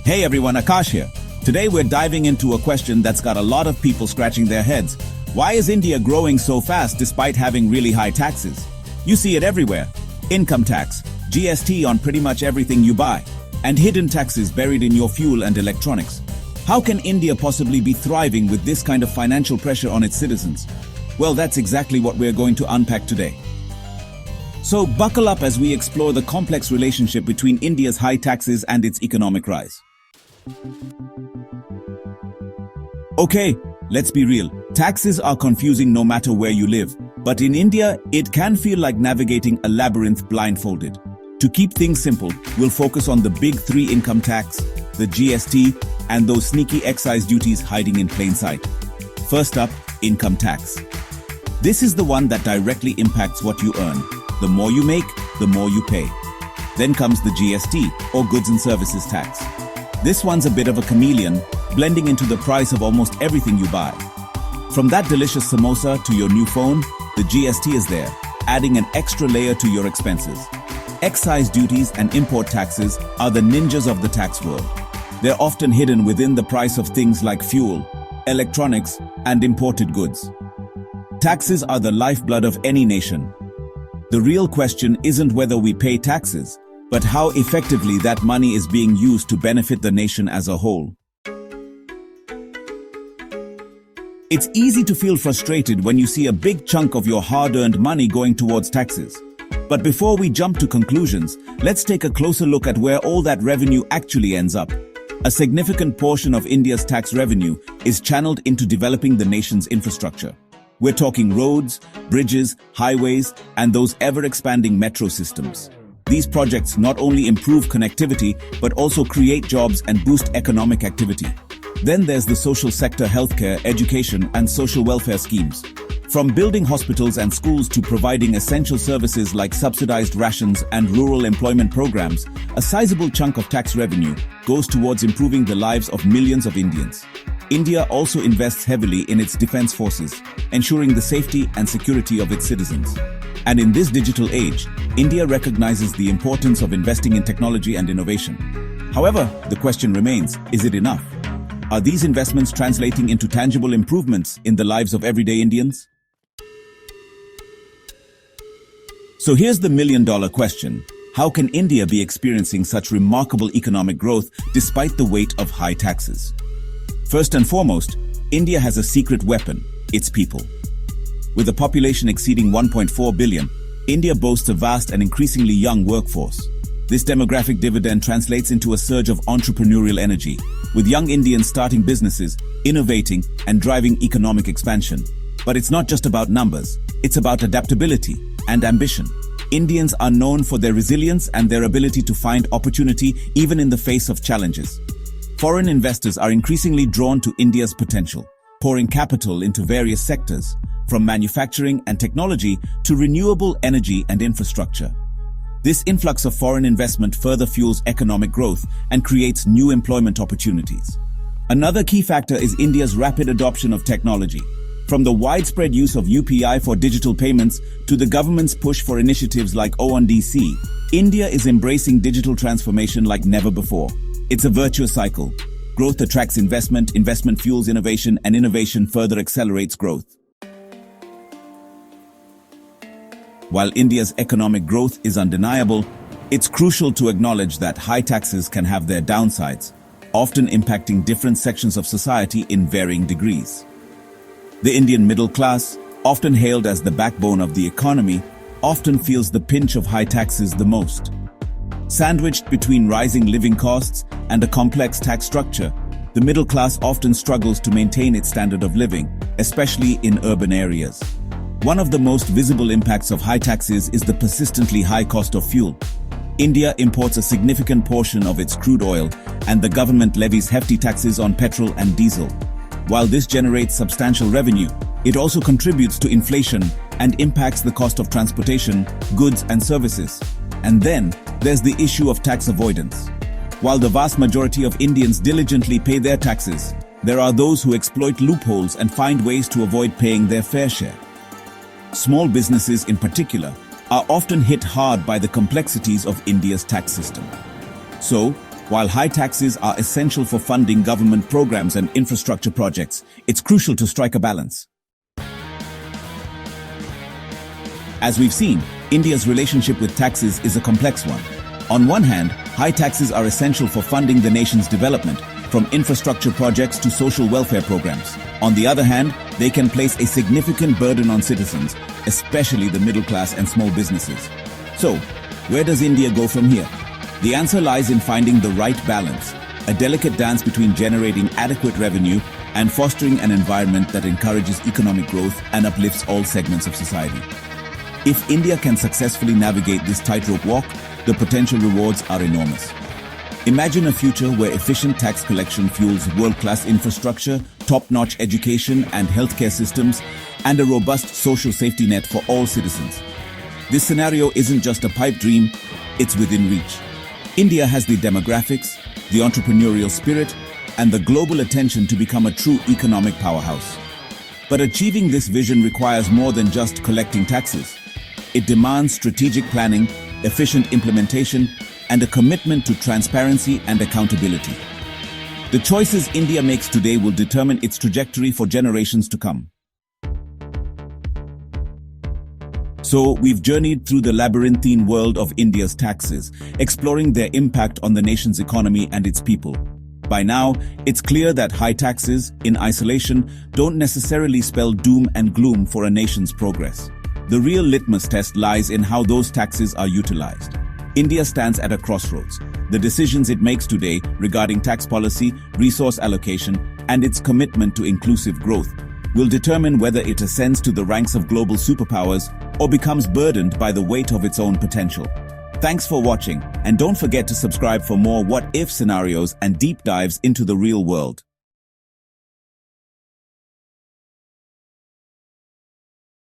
Hey everyone, Akash here. Today we're diving into a question that's got a lot of people scratching their heads. Why is India growing so fast despite having really high taxes? You see it everywhere. Income tax, GST on pretty much everything you buy, and hidden taxes buried in your fuel and electronics. How can India possibly be thriving with this kind of financial pressure on its citizens? Well, that's exactly what we're going to unpack today. So buckle up as we explore the complex relationship between India's high taxes and its economic rise. Okay, let's be real. Taxes are confusing no matter where you live. But in India, it can feel like navigating a labyrinth blindfolded. To keep things simple, we'll focus on the big three: income tax, the GST, and those sneaky excise duties hiding in plain sight. First up, income tax. This is the one that directly impacts what you earn. The more you make, the more you pay. Then comes the GST, or goods and services tax. This one's a bit of a chameleon, blending into the price of almost everything you buy. From that delicious samosa to your new phone, the GST is there, adding an extra layer to your expenses. Excise duties and import taxes are the ninjas of the tax world. They're often hidden within the price of things like fuel, electronics, and imported goods. Taxes are the lifeblood of any nation. The real question isn't whether we pay taxes, but how effectively that money is being used to benefit the nation as a whole. It's easy to feel frustrated when you see a big chunk of your hard-earned money going towards taxes. But before we jump to conclusions, let's take a closer look at where all that revenue actually ends up. A significant portion of India's tax revenue is channeled into developing the nation's infrastructure. We're talking roads, bridges, highways, and those ever-expanding metro systems. These projects not only improve connectivity, but also create jobs and boost economic activity. Then there's the social sector: healthcare, education, and social welfare schemes. From building hospitals and schools to providing essential services like subsidized rations and rural employment programs, a sizable chunk of tax revenue goes towards improving the lives of millions of Indians. India also invests heavily in its defense forces, ensuring the safety and security of its citizens. And in this digital age, India recognizes the importance of investing in technology and innovation. However, the question remains, is it enough? Are these investments translating into tangible improvements in the lives of everyday Indians? So here's the million-dollar question. How can India be experiencing such remarkable economic growth despite the weight of high taxes? First and foremost, India has a secret weapon: its people. With a population exceeding 1.4 billion, India boasts a vast and increasingly young workforce. This demographic dividend translates into a surge of entrepreneurial energy, with young Indians starting businesses, innovating, and driving economic expansion. But it's not just about numbers, it's about adaptability and ambition. Indians are known for their resilience and their ability to find opportunity even in the face of challenges. Foreign investors are increasingly drawn to India's potential, pouring capital into various sectors, from manufacturing and technology to renewable energy and infrastructure. This influx of foreign investment further fuels economic growth and creates new employment opportunities. Another key factor is India's rapid adoption of technology. From the widespread use of UPI for digital payments to the government's push for initiatives like ONDC, India is embracing digital transformation like never before. It's a virtuous cycle. Growth attracts investment, investment fuels innovation, and innovation further accelerates growth. While India's economic growth is undeniable, it's crucial to acknowledge that high taxes can have their downsides, often impacting different sections of society in varying degrees. The Indian middle class, often hailed as the backbone of the economy, often feels the pinch of high taxes the most. Sandwiched between rising living costs and a complex tax structure, the middle class often struggles to maintain its standard of living, especially in urban areas. One of the most visible impacts of high taxes is the persistently high cost of fuel. India imports a significant portion of its crude oil, and the government levies hefty taxes on petrol and diesel. While this generates substantial revenue, it also contributes to inflation and impacts the cost of transportation, goods, and services. And then, there's the issue of tax avoidance. While the vast majority of Indians diligently pay their taxes, there are those who exploit loopholes and find ways to avoid paying their fair share. Small businesses in particular are often hit hard by the complexities of India's tax system. So, While high taxes are essential for funding government programs and infrastructure projects, it's crucial to strike a balance. As we've seen, India's relationship with taxes is a complex one. On one hand, high taxes are essential for funding the nation's development, from infrastructure projects to social welfare programs. On the other hand, they can place a significant burden on citizens, especially the middle class and small businesses. So, where does India go from here? The answer lies in finding the right balance, a delicate dance between generating adequate revenue and fostering an environment that encourages economic growth and uplifts all segments of society. If India can successfully navigate this tightrope walk, the potential rewards are enormous. Imagine a future where efficient tax collection fuels world-class infrastructure, top-notch education and healthcare systems, and a robust social safety net for all citizens. This scenario isn't just a pipe dream, it's within reach. India has the demographics, the entrepreneurial spirit, and the global attention to become a true economic powerhouse. But achieving this vision requires more than just collecting taxes. It demands strategic planning, efficient implementation, and a commitment to transparency and accountability. The choices India makes today will determine its trajectory for generations to come. So, we've journeyed through the labyrinthine world of India's taxes, exploring their impact on the nation's economy and its people. By now, it's clear that high taxes, in isolation, don't necessarily spell doom and gloom for a nation's progress. The real litmus test lies in how those taxes are utilized. India stands at a crossroads. The decisions it makes today regarding tax policy, resource allocation, and its commitment to inclusive growth will determine whether it ascends to the ranks of global superpowers or becomes burdened by the weight of its own potential. Thanks for watching, and don't forget to subscribe for more what-if scenarios and deep dives into the real world.